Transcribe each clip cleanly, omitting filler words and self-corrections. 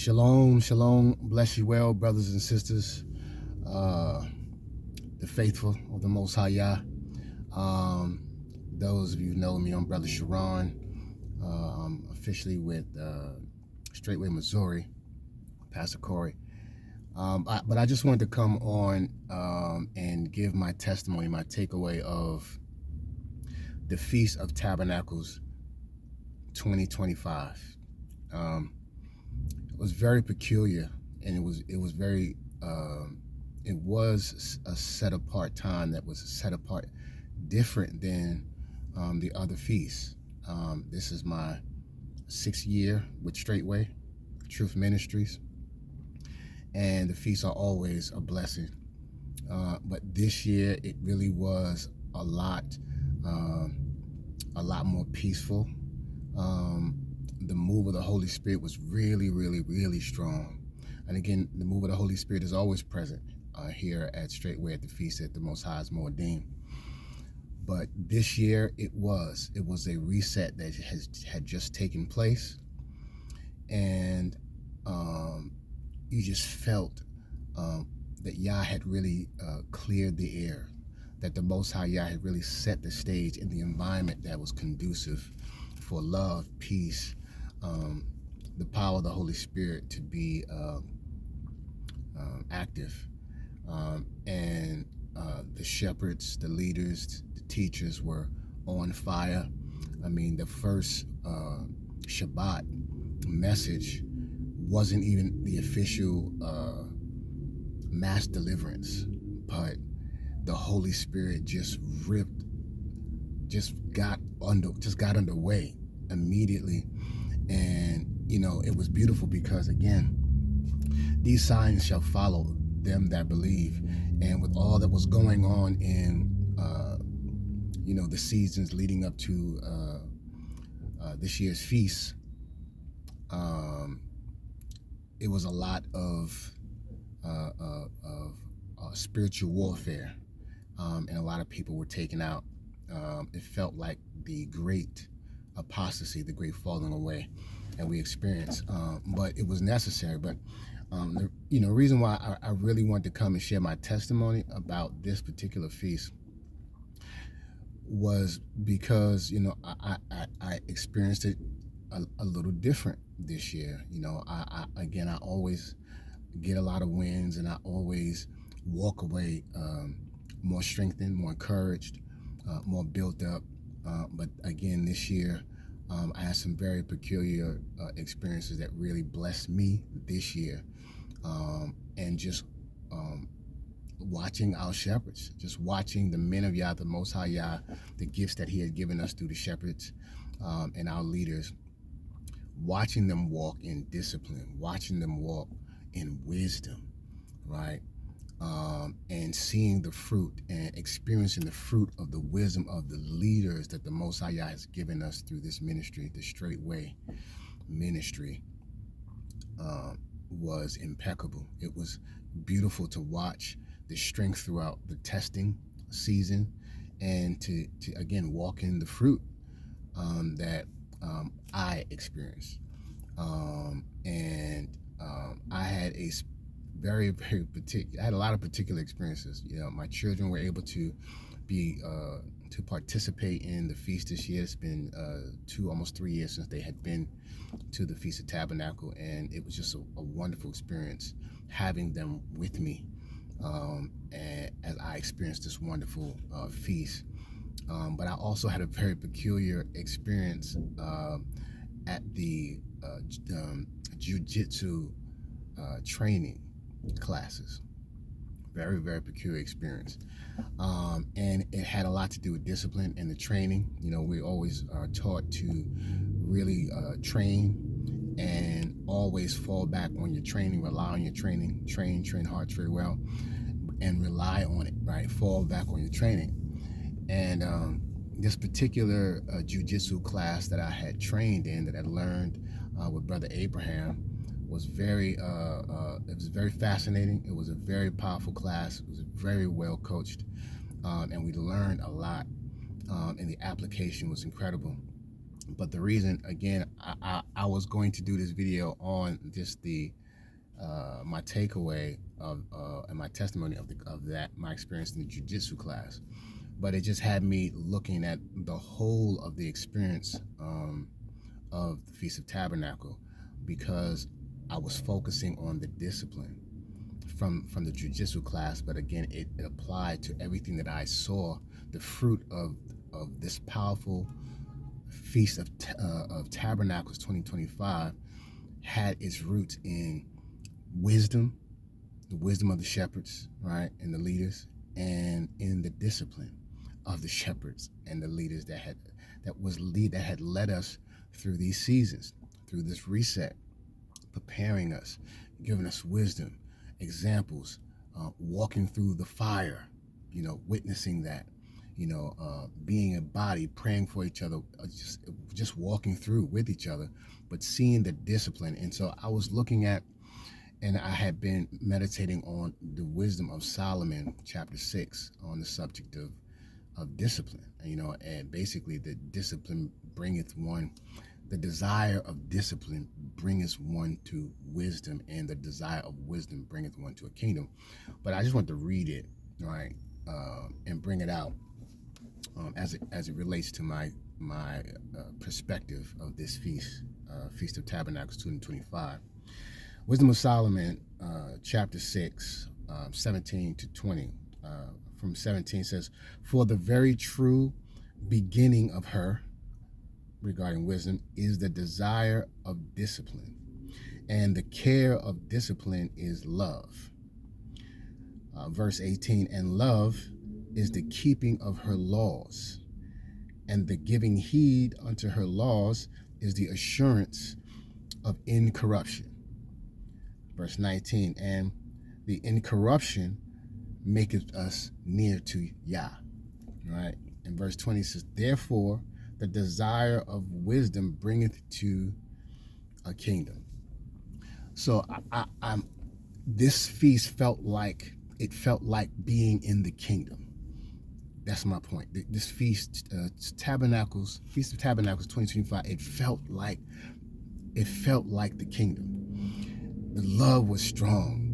Shalom, shalom, bless you well, brothers and sisters, the faithful of the Most High Yah. Those of you who know me, I'm Brother Sharon. I'm officially with Straitway, Missouri, Pastor Corey. But I just wanted to come on and give my testimony, my takeaway of the Feast of Tabernacles 2025. It was very peculiar, and it was very it was a set apart time that was set apart different than the other feasts. This is my 6th year with Straitway Truth Ministries, and the feasts are always a blessing. But this year it really was a lot more peaceful. The move of the Holy Spirit was really, really, really strong. And again, the move of the Holy Spirit is always present here at Straitway at the Feast at the Most High's Moedim. But this year it was a reset that had just taken place, and you just felt that Yah had really cleared the air, that the Most High Yah had really set the stage in the environment that was conducive for love, peace, the power of the Holy Spirit to be active. And the shepherds, the leaders, the teachers were on fire. I mean, the first Shabbat message wasn't even the official mass deliverance, but the Holy Spirit just got underway immediately. And it was beautiful because, again, these signs shall follow them that believe. And with all that was going on in the seasons leading up to this year's feast, it was a lot of spiritual warfare, and a lot of people were taken out. It felt like the great apostasy, the great falling away that we experienced, but it was necessary. But the reason why I really wanted to come and share my testimony about this particular feast was because I experienced it a little different this year. I always get a lot of wins, and I always walk away more strengthened, more encouraged, more built up. But again, this year, I had some very peculiar experiences that really blessed me this year. And just watching our shepherds, just watching the men of Yah, the Most High Yah, the gifts that he had given us through the shepherds and our leaders, watching them walk in discipline, watching them walk in wisdom, right? And seeing the fruit and experiencing the fruit of the wisdom of the leaders that the Most High Yah has given us through this ministry, the Straitway ministry, was impeccable. It was beautiful to watch the strength throughout the testing season, and to again walk in the fruit that I experienced. I had a very, very particular. I had a lot of particular experiences. My children were able to be to participate in the feast this year. It's been almost 3 years since they had been to the Feast of Tabernacle, and it was just a wonderful experience having them with me and as I experienced this wonderful feast. But I also had a very peculiar experience at the jiu-jitsu training classes. Very, very peculiar experience. And it had a lot to do with discipline and the training. We always are taught to really train and always fall back on your training, rely on your training, train hard, train well, and rely on it, right? Fall back on your training. And this particular jiu-jitsu class that I had trained in, that I learned with Brother Abraham, was very it was very fascinating. It was a very powerful class. It was very well coached, and we learned a lot, and the application was incredible. But the reason, again, I was going to do this video on just the my takeaway of and my testimony of that, my experience in the jiu-jitsu class, but it just had me looking at the whole of the experience of the Feast of Tabernacle, because I was focusing on the discipline from the jiu-jitsu class, but again, it applied to everything that I saw. The fruit of this powerful Feast of Tabernacles 2025 had its roots in wisdom, the wisdom of the shepherds, right, and the leaders, and in the discipline of the shepherds and the leaders that had led us through these seasons, through this reset, preparing us, giving us wisdom, examples, walking through the fire, witnessing that, being a body, praying for each other, just walking through with each other, but seeing the discipline. And so I was looking at, and I had been meditating on the wisdom of Solomon, chapter 6, on the subject of discipline, and basically the discipline bringeth one, the desire of discipline bringeth one to wisdom, and the desire of wisdom bringeth one to a kingdom. But I just want to read it, right, and bring it out as it relates to my perspective of this Feast of Tabernacles 2025. Wisdom of Solomon, chapter 6, 17 to 20. From 17 says, "For the very true beginning of her," regarding wisdom, "is the desire of discipline, and the care of discipline is love." Verse 18, "And love is the keeping of her laws, and the giving heed unto her laws is the assurance of incorruption." Verse 19, "And the incorruption maketh us near to Yah." Right? And verse 20 says, "Therefore the desire of wisdom bringeth to a kingdom." So this feast felt like being in the kingdom. That's my point. This feast, Feast of Tabernacles 2025, it felt like the kingdom. The love was strong.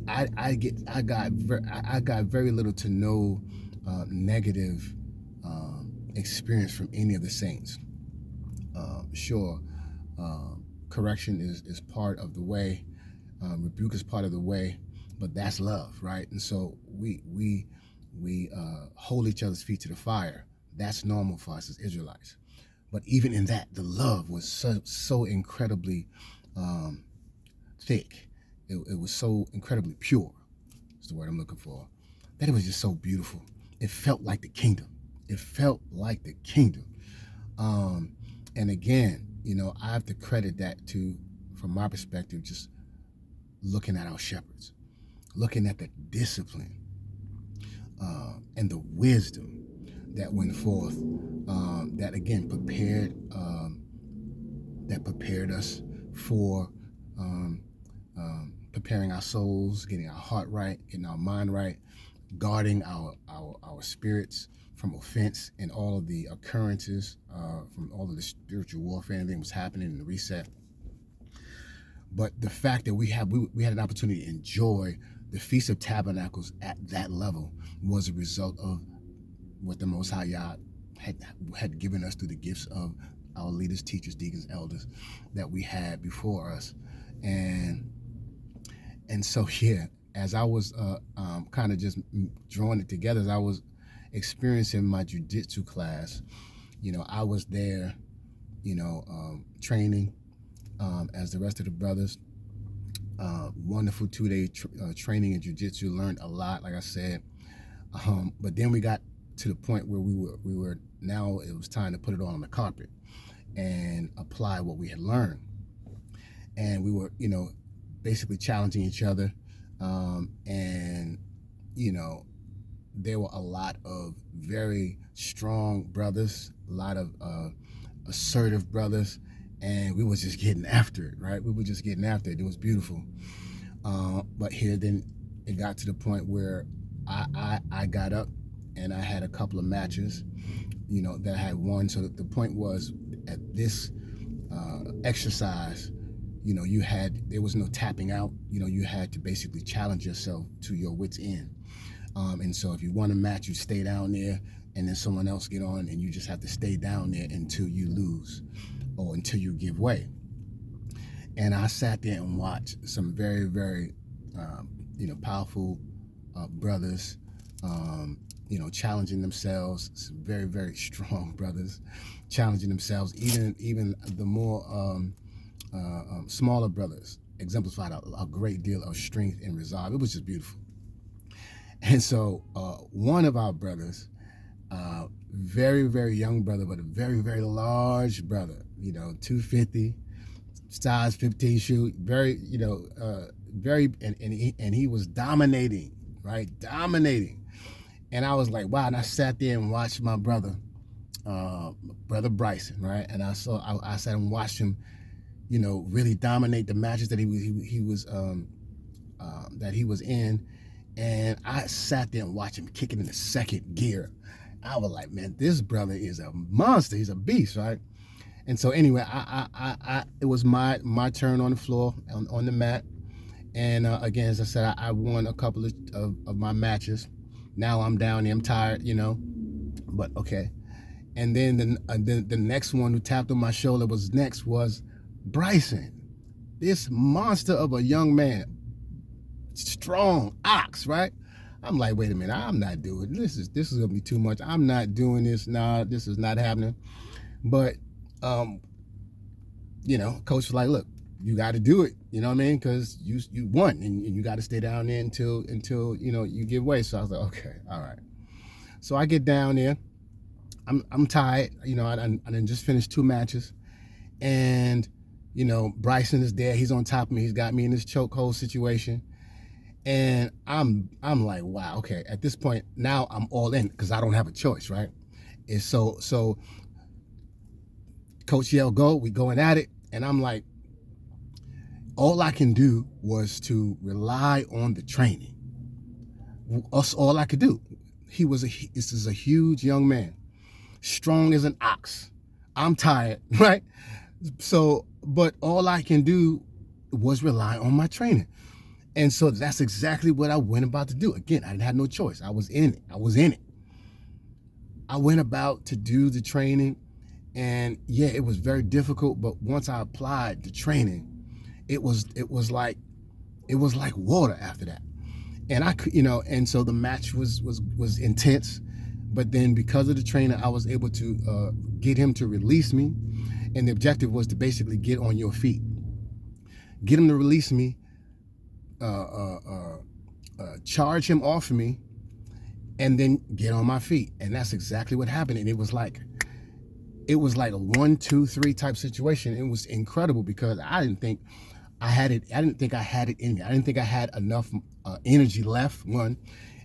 I got very little to no negative experience from any of the saints. Sure, correction is part of the way, rebuke is part of the way, but that's love, right? And so we hold each other's feet to the fire. That's normal for us as Israelites. But even in that, the love was so incredibly thick. It was so incredibly pure, is the word I'm looking for, that it was just so beautiful. It felt like the kingdom. It felt like the kingdom. And again, I have to credit that to, from my perspective, just looking at our shepherds, looking at the discipline and the wisdom that went forth, that again prepared us for preparing our souls, getting our heart right, getting our mind right, guarding our spirits from offense and all of the occurrences, from all of the spiritual warfare and everything was happening in the reset. But the fact that we had an opportunity to enjoy the Feast of Tabernacles at that level was a result of what the Most High Yah had given us through the gifts of our leaders, teachers, deacons, elders that we had before us. And so here, as I was kind of just drawing it together, as I was experiencing my jiu-jitsu class, I was there, training as the rest of the brothers. Wonderful 2-day training in jiu-jitsu, learned a lot, like I said. But then we got to the point where we were now it was time to put it on the carpet and apply what we had learned. And we were, basically challenging each other. And, there were a lot of very strong brothers, a lot of assertive brothers, and we was just getting after it, right? We were just getting after it. It was beautiful. But here, then it got to the point where I got up and I had a couple of matches that had won. So the point was, at this exercise, there was no tapping out. You had to basically challenge yourself to your wits end. And so if you won a match, you stay down there, and then someone else get on, and you just have to stay down there until you lose or until you give way. And I sat there and watched some very, very, powerful brothers, challenging themselves. Some very, very strong brothers challenging themselves. Even the more smaller brothers exemplified a great deal of strength and resolve. It was just beautiful. And so one of our brothers, very, very young brother, but a very, very large brother, 250, size 15 shoe, very, and he was dominating, right? Dominating. And I was like, wow. And I sat there and watched my brother, brother Bryson, right? And I sat and watched him, really dominate the matches that he was in. And I sat there and watched him kick it in the second gear. I was like, man, this brother is a monster. He's a beast, right? And so anyway, it was my turn on the floor, on the mat. And again, as I said, I won a couple of my matches. Now I'm down there, I'm tired, but okay. And then the next one who tapped on my shoulder was Bryson, this monster of a young man, strong ox, right? I'm like, wait a minute, I'm not doing this. This is gonna be too much. I'm not doing this. Nah, this is not happening. But coach was like, look, you got to do it. You know what I mean? Because you won, and you got to stay down there until you give way. So I was like, okay, all right. So I get down there. I'm tired. I done just finished 2 matches, and Bryson is there. He's on top of me. He's got me in this chokehold situation. And I'm like, wow, okay. At this point, now I'm all in because I don't have a choice, right? And so Coach yelled, go. We going at it, and I'm like, all I can do was to rely on the training. That's all I could do. This is a huge young man, strong as an ox. I'm tired, right? So, but all I can do was rely on my training. And so that's exactly what I went about to do. Again, I had no choice. I was in it. I went about to do the training, and yeah, it was very difficult. But once I applied the training, it was like water after that. And and so the match was intense. But then because of the trainer, I was able to get him to release me, and the objective was to basically get on your feet, get him to release me. Charge him off of me, and then get on my feet. And that's exactly what happened. And it was like a 1, 2, 3 type situation. It was incredible because I didn't think I had it. I didn't think I had it in me. I didn't think I had enough energy left, one.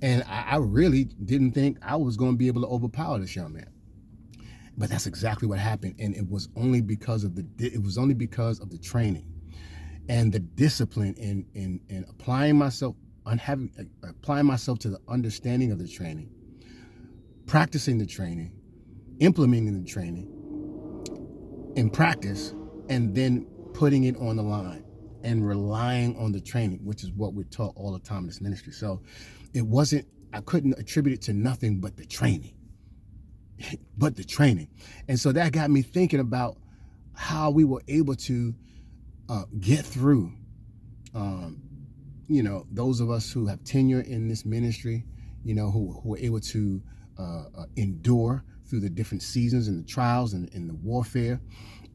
And I really didn't think I was going to be able to overpower this young man. But that's exactly what happened. And it was only because of the training and the discipline in applying myself to the understanding of the training, practicing the training, implementing the training in practice, and then putting it on the line and relying on the training, which is what we're taught all the time in this ministry. So I couldn't attribute it to nothing but the training. And so that got me thinking about how we were able to get through, those of us who have tenure in this ministry, who were able to endure through the different seasons and the trials and the warfare,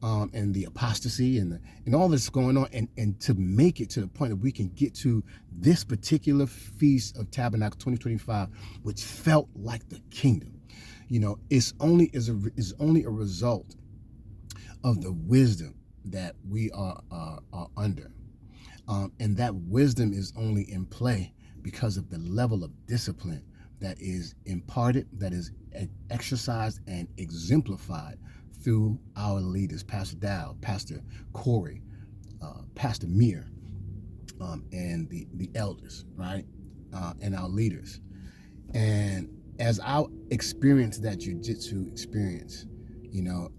and the apostasy and all that's going on, and to make it to the point that we can get to this particular Feast of Tabernacles 2025, which felt like the kingdom. Is only a result of the wisdom that we are under, and that wisdom is only in play because of the level of discipline that is imparted, that is exercised and exemplified through our leaders, Pastor Dow, Pastor Corey, Pastor Mir, and the elders, right, and our leaders. And as I experienced that jiu-jitsu experience, you know,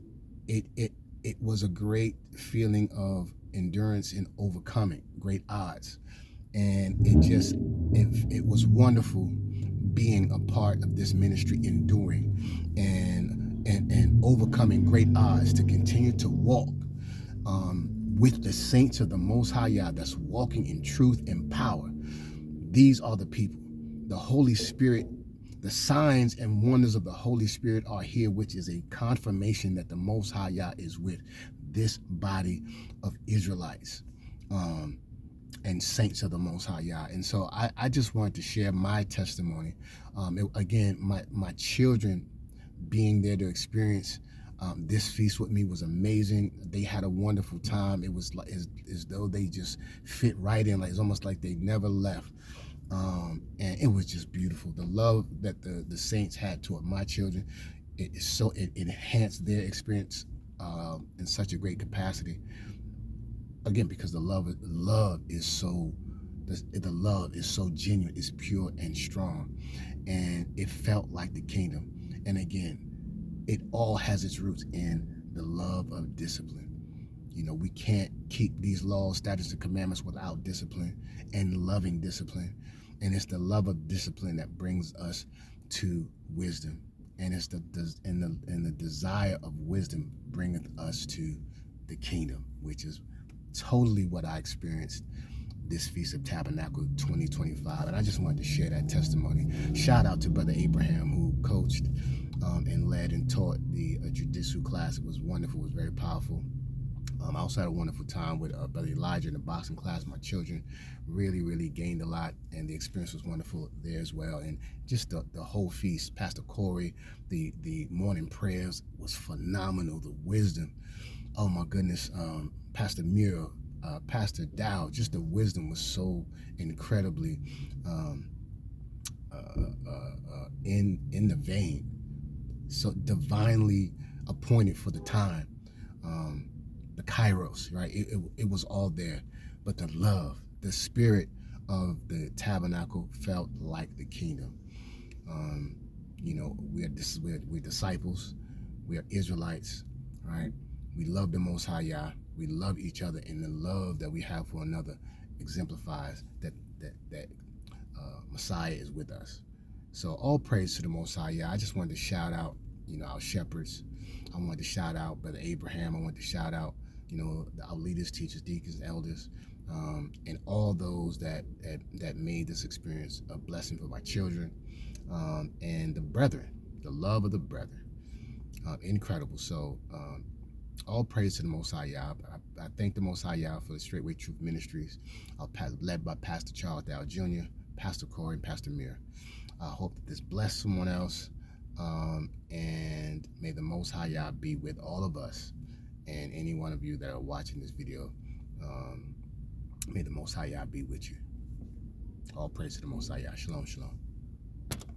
it was a great feeling of endurance and overcoming great odds. And it was wonderful being a part of this ministry, enduring and overcoming great odds to continue to walk with the saints of the Most High Yah that's walking in truth and power. These are the people. The Holy Spirit, the signs and wonders of the Holy Spirit are here, which is a confirmation that the Most High Yah is with this body of Israelites and saints of the Most High Yah. And so I just wanted to share my testimony. Again, my children being there to experience this feast with me was amazing. They had a wonderful time. It was like as though they just fit right in. Like it's almost like they never left. And it was just beautiful. The love that the saints had toward my children, it enhanced their experience in such a great capacity. Again, because the love is so genuine, it's pure and strong, and it felt like the kingdom. And again, it all has its roots in the love of discipline. You know, we can't keep these laws, statutes, and commandments without discipline and loving discipline. And it's the love of discipline that brings us to wisdom. And it's the desire of wisdom bringeth us to the kingdom, which is totally what I experienced this Feast of Tabernacles 2025. And I just wanted to share that testimony. Shout out to Brother Abraham, who coached and led and taught the jiu-jitsu class. It was wonderful. It was very powerful. I also had a wonderful time with Brother Elijah in the boxing class. My children really gained a lot, and the experience was wonderful there as well. And just the whole feast, Pastor Corey, the morning prayers was phenomenal. The wisdom, oh my goodness, Pastor Mira, Pastor Dow, just the wisdom was so incredibly in the vein, so divinely appointed for the time. The kairos, right? It was all there, but the love, the spirit of the tabernacle felt like the kingdom. You know, we're disciples, we are Israelites, right? We love the Most High Yah. We love each other, and the love that we have for another exemplifies that Messiah is with us. So all praise to the Most High Yah. I just wanted to shout out, you know, our shepherds. I wanted to shout out Brother Abraham. I wanted to shout out, you know, our leaders, teachers, deacons, elders, and all those that made this experience a blessing for my children, and the brethren, the love of the brethren. Incredible. So all praise to the Most High Yah. I thank the Most High Yah for the Straitway Truth Ministries, led by Pastor Charles Dow Jr., Pastor Corey, and Pastor Mir. I hope that this blessed someone else, and may the Most High Yah be with all of us and any one of you that are watching this video. May the Most High Yah be with you. All praise to the Most High Yah. Shalom, shalom.